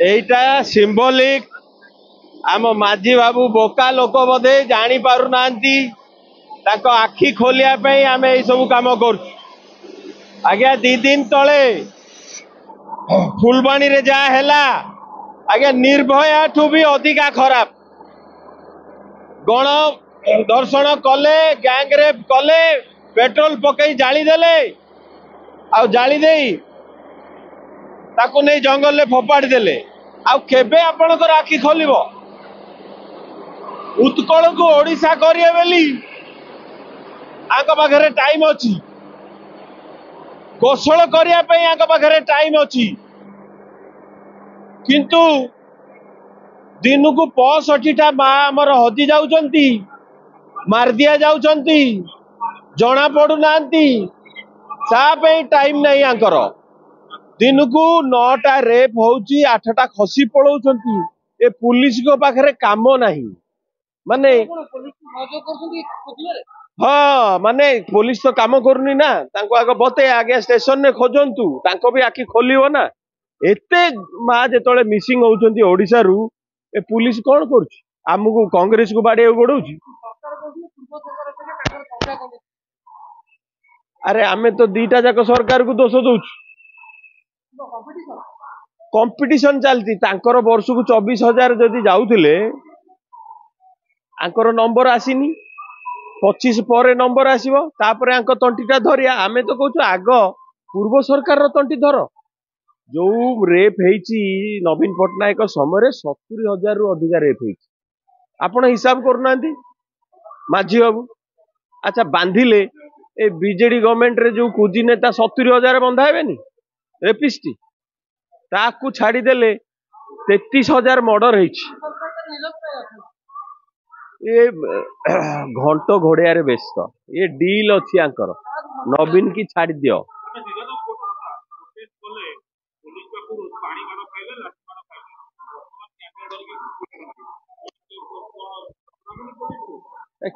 এইটা सिंबलिक आम माझी बाबू बोका लोक बोधे जानी पारु नांती ताको आखि खोलिया पे आम यही सब काम कर आज्ञा 2 दिन तले फुलबाणी रे जा हैला आज्ञा निर्भया ठू भी अधिका खराब गण दर्शन कले गैंग रेप कले पेट्रोल पकई जाली देले आ जाली देई ताको नहीं जंगल ले फोपाड़ी देले आ केबे आपनकर आखि खोलिबो उत्कल को ओडिशा करिए बेली आंक पाखरे टाइम अछि कौशल करिया पे आंक पाखरे टाइम अछि किंतु दिन को 65टा माँ आमर हजि जाउचंती मार दिया जाउचंती जना पड़ू नांती सा पे टाइम नहीं आंकर दिन को 9टा रेप होउची 8टा खसी पड़ौचंती ए पुलिस को पाखरे काम नहीं माने हाँ माने पुलिस तो काम करूनी ना तांको आगे बते आगे स्टेशन ने खोजंतु तांको भी आखि खोलियो ना एते माँ जेतळे मिसिंग होउचंती ओडिसा रु ए पुलिस कोन करूची आमको कांग्रेस को बाड़े गोडौची अरे आमे तो दीटा जाक सरकार को दोष दउची कंपटीशन चलती तांकर वर्ष को 24,000 जदि जाउथिले आंकर नंबर आसीनी 25 पर नंबर आसीबो तापरे आंक तंटीटा धरिया आमे तो कहूछु आग पूर्व सरकार रो तंटी धर जो रेप हेची नवीन पटनायक समय 70,000 रु अधिक रेप हेची आपण हिसाब करनांती माझी बाबू अच्छा बांधिले ए बीजेडी गवर्नमेंट रे जो कुजी नेता 70,000 बंधा हेबेनी रेपिस्टी ताकू छाड़ी देले 33,000 मर्डर हेची ये घंटो घोड़िया व्यस्त ये डील अच्छी आंकर नवीन की छाड़ी दियो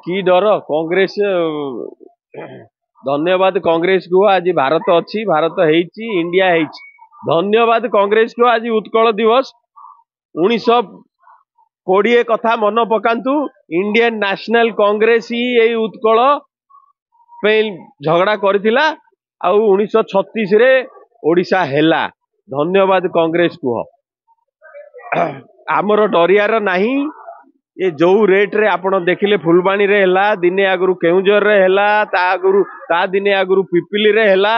की डर कांग्रेस धन्यवाद कांग्रेस को आज भारत अच्छी भारत हेची इंडिया हेची धन्यवाद कांग्रेस को आज उत्कल दिवस 1920 कथा मन पकांतु इंडियन नेशनल कांग्रेस ही यही उत्कल पे झगड़ा करथिला आ 1936 रे ओडिशा हेला धन्यवाद कांग्रेस को आमर डरियार नाही ये जो रेट रे आपण देखिले फुलबाणी रे हेला दिने आगुरु केउंजर रे हेला ता आगुरु ता दिने आगुरु पिपिली रे हेला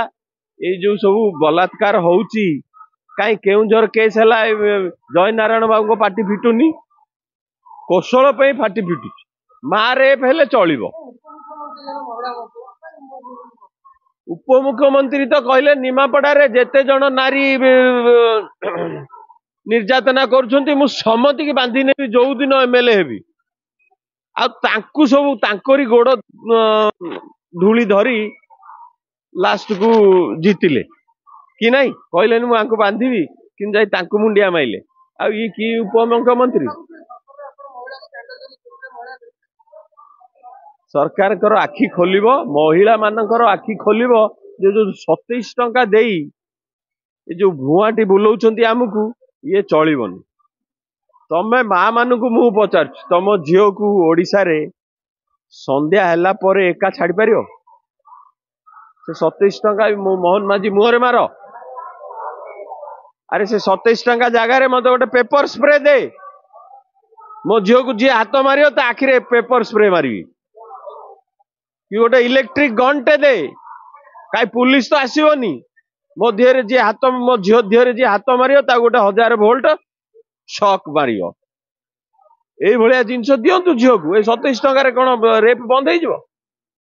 ये जो सब बलात्कार होउची काई केउंजर केस हेला जय नारायण बाबू को पार्टी फिटुनी कौशल पे फाटी फिटु माँ रेप हेले चलिबो उपमुख्यमंत्री तो कहले निमापड़ा रे जेते जन नारी निर्यातना करुछंती मु सम्मति की बांधी नेबी जो दिन एमएलए हेबी आ तांकु सब तांकरी गोड़ धूली धरी लास्ट को जीतिले कि नहीं कहले मु आंको बांधीबी कि जाई तांकु मुंडिया माइले आ ई की उपमुख्यमंत्री सरकार कर आखि खोलिबो महिला मानकर आखि खोलिबो जो 27 टंका देई ए जो भुआटी बुलाउछंती आमको ये चलिबनी तमे माँ मानू मु पचार तम झील को ओडिशा रे संध्या हैला परे एका छाड़ी पारियो से 27 टंका मोहन माझी मुहरे मार अरे से 27 टंका जगार मत गोटे पेपर स्प्रे दे मो झील को जी हाथ मारियो तो आखिरे पेपर स्प्रे मारी कि गोटे इलेक्ट्रिक गन टे दे कहीं पुलिस तो आसबनी मो देहरे जी हाथ मो झील देहरे जी हाथ मारियो ता गोटे 1000 वोल्ट शॉक मारियो ए भलिया जिनस दियंतु झील को ए 27 टंका रे कोन रेप बंद हो